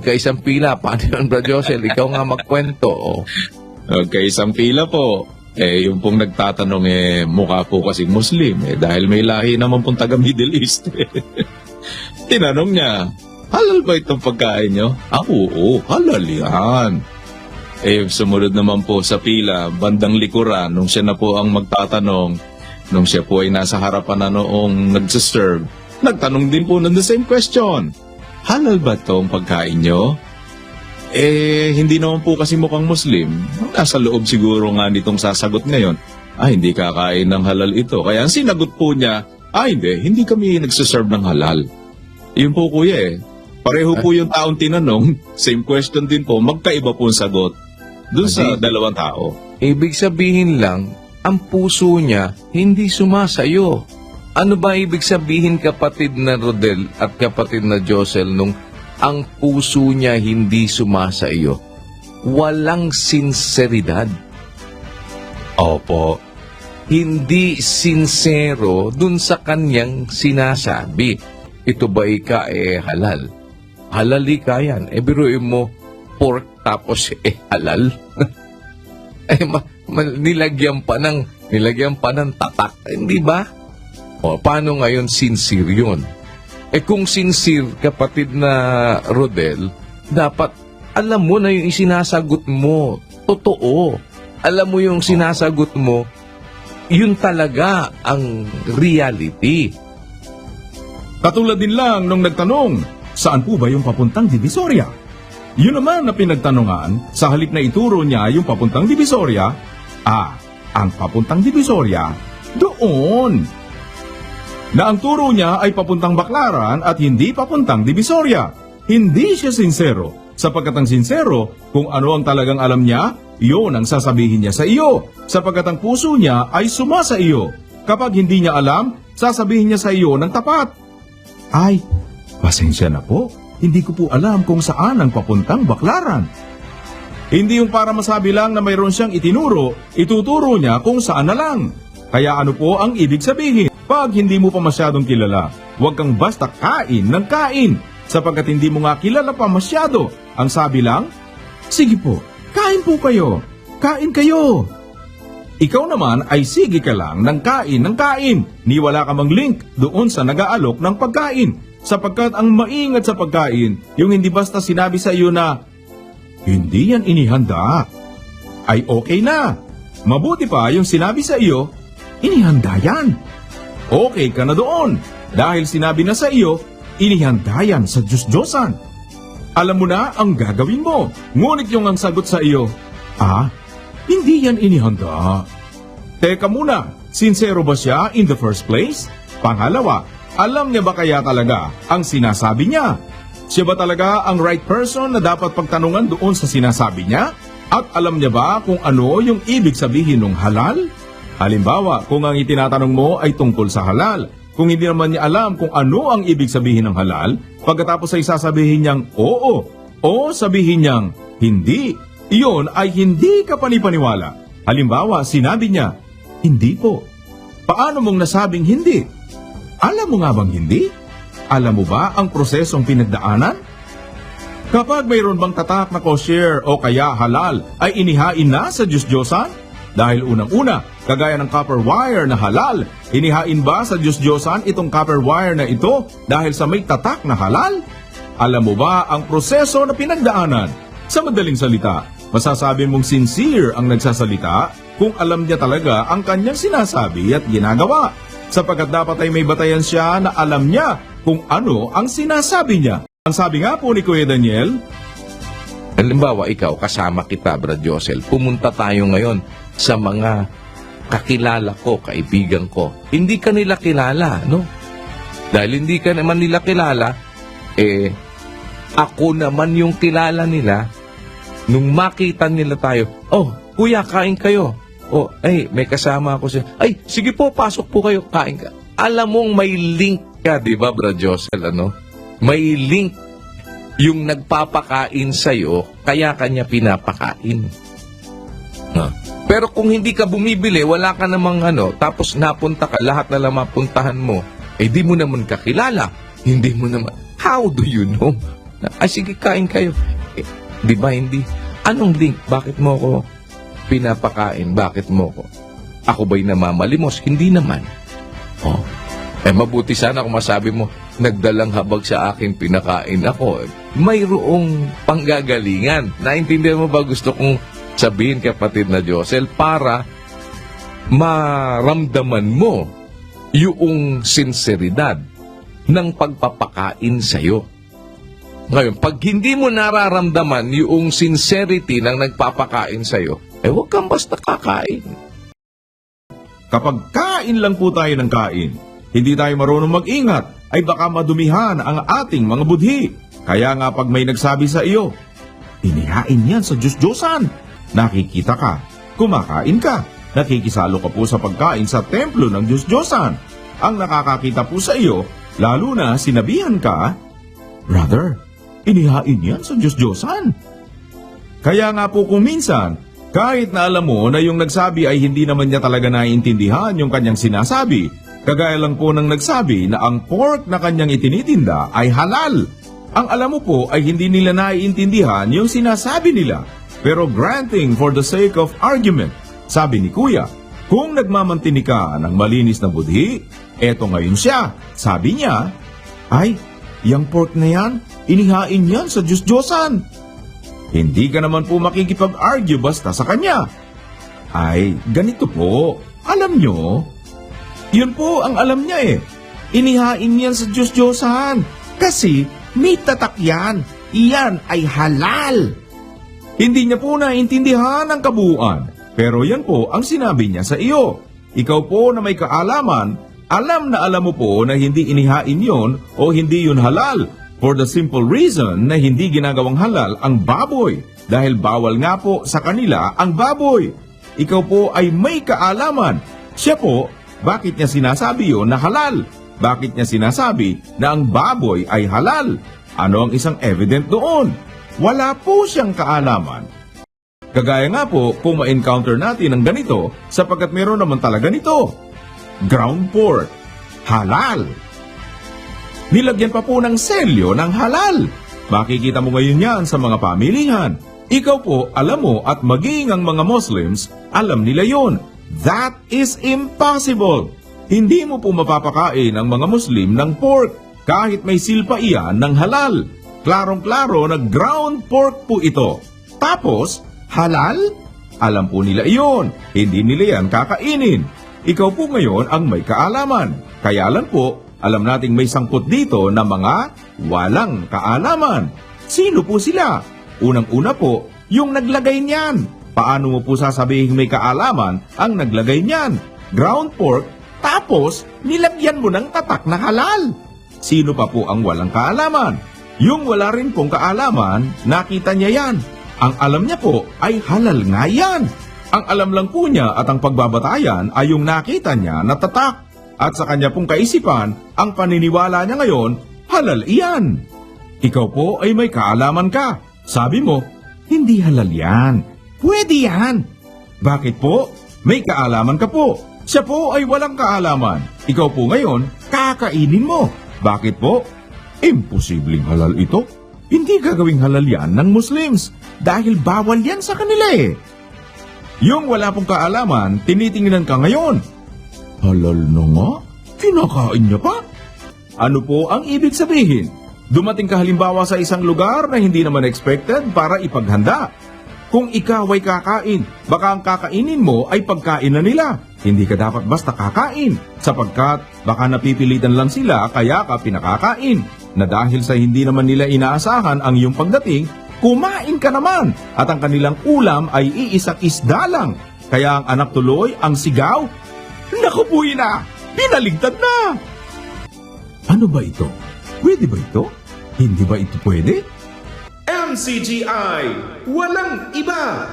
magkaisang pila. Paano yun, Bro Josel? Ikaw nga magkwento. Oh. Magkaisang pila po. Yung pong nagtatanong, mukha po kasing Muslim. Dahil may lahi naman pong taga Middle East. Tinanong niya, halal ba itong pagkain nyo? Oo, halal yan. Sumunod naman po sa pila, bandang likuran, nung siya na po ang magtatanong, nung siya po ay nasa harapan na noong nagsiserve, nagtanong din po ng the same question. Halal ba itong pagkain nyo? Hindi naman po kasi mukhang Muslim. Nasa loob siguro nga nitong sasagot ngayon, hindi kakain ng halal ito. Kaya ang sinagot po niya, hindi kami nagsiserve ng halal. Yun po kuya Pareho po yung taong tinanong, same question din po, magkaiba po ang sagot dun sa dalawang tao. Ibig sabihin lang, ang puso niya hindi sumasayo. Ano ba ibig sabihin, kapatid na Rodel at kapatid na Josel, nung ang puso niya hindi sumasayo? Walang sinseridad. Opo. Hindi sincero dun sa kanyang sinasabi. Ito ba halal? Halali ka yan. Biruin mo, pork tapos halal. Nilagyan pa ng tatak. Hindi ba? Paano ngayon sincere yun? Kung sincere, kapatid na Rodel, dapat alam mo na yung sinasagot mo. Totoo. Alam mo yung sinasagot mo, yun talaga ang reality. Katulad din lang nung nagtanong, saan po ba yung papuntang Divisoria? Yun naman na pinagtanungan, sa halip na ituro niya yung papuntang Divisoria, ang papuntang Divisoria, doon. Na ang turo niya ay papuntang Baclaran at hindi papuntang Divisoria. Hindi siya sincero, sapagkat ang sincero, kung ano ang talagang alam niya, yun ang sasabihin niya sa iyo, sapagkat ang puso niya ay suma sa iyo. Kapag hindi niya alam, sasabihin niya sa iyo ng tapat. Pasensya na po, hindi ko po alam kung saan ang papuntang Baclaran. Hindi yung para masabi lang na mayroon siyang itinuro, ituturo niya kung saan na lang. Kaya ano po ang ibig sabihin? Pag hindi mo pa masyadong kilala, huwag kang basta kain ng kain, sapagkat hindi mo nga kilala pa masyado. Ang sabi lang, sige po, kain po kayo, kain kayo. Ikaw naman ay sige ka lang ng kain, ni wala ka mang link doon sa nag-aalok ng pagkain. Sapagkat ang maingat sa pagkain, yung hindi basta sinabi sa iyo na, hindi yan inihanda, ay okay na. Mabuti pa yung sinabi sa iyo, inihanda yan. Okay ka na doon, dahil sinabi na sa iyo, inihanda yan sa Diyos-Diyosan. Alam mo na ang gagawin mo, ngunit yung ang sagot sa iyo, hindi yan inihanda. Teka muna, sincero ba siya in the first place? Pangalawa, alam niya ba kaya talaga ang sinasabi niya? Siya ba talaga ang right person na dapat pagtanungan doon sa sinasabi niya? At alam niya ba kung ano yung ibig sabihin ng halal? Halimbawa, kung ang itinatanong mo ay tungkol sa halal, kung hindi naman niya alam kung ano ang ibig sabihin ng halal, pagkatapos ay sasabihin niyang oo, o sabihin niyang hindi, iyon ay hindi ka panipaniwala. Halimbawa, sinabi niya, hindi po. Paano mong nasabing hindi? Alam mo nga bang hindi? Alam mo ba ang prosesong pinagdaanan? Kapag mayroon bang tatak na kosher o kaya halal ay inihain na sa Diyos-Diyosan? Dahil unang-una, kagaya ng copper wire na halal, inihain ba sa Diyos-Diyosan itong copper wire na ito dahil sa may tatak na halal? Alam mo ba ang proseso na pinagdaanan? Sa madaling salita, masasabi mong sincere ang nagsasalita kung alam niya talaga ang kanyang sinasabi at ginagawa. Sapagkat dapat ay may batayan siya na alam niya kung ano ang sinasabi niya. Ang sabi nga po ni Kuya Daniel, halimbawa ikaw, kasama kita, Brad Josel, pumunta tayo ngayon sa mga kakilala ko, kaibigan ko. Hindi ka nila kilala, no? Dahil hindi ka naman nila kilala, ako naman yung kilala nila. Nung makita nila tayo, kuya, kain kayo. May kasama ako siya. Sige po, pasok po kayo, kain ka. Alam mong may link ka, di ba, Brad Josel, May link yung nagpapakain sa'yo, kaya kanya pinapakain. Pero kung hindi ka bumibili, wala ka namang tapos napunta ka, lahat na lang mapuntahan mo, di mo naman kakilala. Hindi mo naman, how do you know Ay, sige, kain kayo. Di ba hindi? Anong link? Bakit mo ko pinapakain? Bakit mo ko? Ako ba'y namamalimos? Hindi naman. Oh. Mabuti sana kung masabi mo, nagdalang habag sa akin, pinakain ako. Mayroong panggagalingan. Naintindihan mo ba gusto kong sabihin, kapatid na Josel, para maramdaman mo yung sinseridad ng pagpapakain sa'yo. Ngayon, pag hindi mo nararamdaman yung sincerity ng nagpapakain sa'yo, huwag kang basta kakain. Kapag kain lang po tayo ng kain, hindi tayo marunong mag-ingat, ay baka madumihan ang ating mga budhi. Kaya nga pag may nagsabi sa iyo, inihain yan sa Diyos-Diyosan. Nakikita ka, kumakain ka, nakikisalo ka po sa pagkain sa templo ng Diyos-Diyosan. Ang nakakakita po sa iyo, lalo na sinabihan ka, Brother, inihain yan sa Diyos-Diyosan. Kaya nga po kung minsan, kahit na alam mo na yung nagsabi ay hindi naman niya talaga naiintindihan yung kanyang sinasabi, kagaya lang po ng nagsabi na ang pork na kanyang itinitinda ay halal. Ang alam mo po ay hindi nila naiintindihan yung sinasabi nila. Pero granting for the sake of argument, sabi ni Kuya, kung nagmamantini ka ng malinis na budhi, eto ngayon siya. Sabi niya, ay, yung pork na yan, inihain yan sa Diyos-Diyosan. Hindi ka naman po makikipag-argue basta sa kanya. Ay, ganito po. Alam nyo, yun po ang alam niya eh. Inihain yan sa Diyos-Diyosan. Kasi may tatak yan. Iyan ay halal. Hindi niya po naintindihan ang kabuuan. Pero yan po ang sinabi niya sa iyo. Ikaw po na may kaalaman, alam na alam mo po na hindi inihain yon o hindi yun halal. For the simple reason na hindi ginagawang halal ang baboy. Dahil bawal nga po sa kanila ang baboy. Ikaw po ay may kaalaman. Siya po, bakit niya sinasabi yon na halal? Bakit niya sinasabi na ang baboy ay halal? Ano ang isang evident doon? Wala po siyang kaalaman. Kagaya nga po kung ma-encounter natin ang ganito sapagkat meron naman talaga nito. Ground pork, halal. Nilagyan pa po ng selyo ng halal. Makikita mo ngayon yan sa mga pamilihan. Ikaw po, alam mo at maging ang mga Muslims, alam nila yon. That is impossible. Hindi mo po mapapakain ang mga Muslim ng pork kahit may silpa iyan ng halal. Klarong-klaro na ground pork po ito. Tapos, halal? Alam po nila iyon. Hindi nila yan kakainin. Ikaw po ngayon ang may kaalaman. Kaya lang po, alam nating may sangkot dito na mga walang kaalaman. Sino po sila? Unang-una po, yung naglagay niyan. Paano mo po sasabihin may kaalaman ang naglagay niyan? Ground pork, tapos nilagyan mo ng tatak na halal. Sino pa po ang walang kaalaman? Yung wala rin pong kaalaman, nakita niya yan. Ang alam niya po ay halal nga yan. Ang alam lang po niya at ang pagbabatayan ay yung nakita niya na tatak. At sa kanya pong kaisipan, ang paniniwala niya ngayon, halal iyan. Ikaw po ay may kaalaman ka. Sabi mo, hindi halal yan. Pwede yan. Bakit po? May kaalaman ka po. Siya po ay walang kaalaman. Ikaw po ngayon, kakainin mo. Bakit po? Imposibleng halal ito. Hindi gagawing halal yan ng Muslims dahil bawal yan sa kanila eh. Yung wala pong kaalaman, tinitingnan ka ngayon. Halal na nga? Kinakain niya pa? Ano po ang ibig sabihin? Dumating ka halimbawa sa isang lugar na hindi naman expected para ipaghanda. Kung ikaw ay kakain, baka ang kakainin mo ay pagkain na nila. Hindi ka dapat basta kakain, sapagkat baka napipilitan lang sila kaya ka pinakakain. Na dahil sa hindi naman nila inaasahan ang iyong pagdating, kumain ka naman at ang kanilang ulam ay iisang isda lang. Kaya ang anak tuloy ang sigaw, naku po ina, pinaligtad na! Ano ba ito? Pwede ba ito? Hindi ba ito pwede? MCGI, walang iba!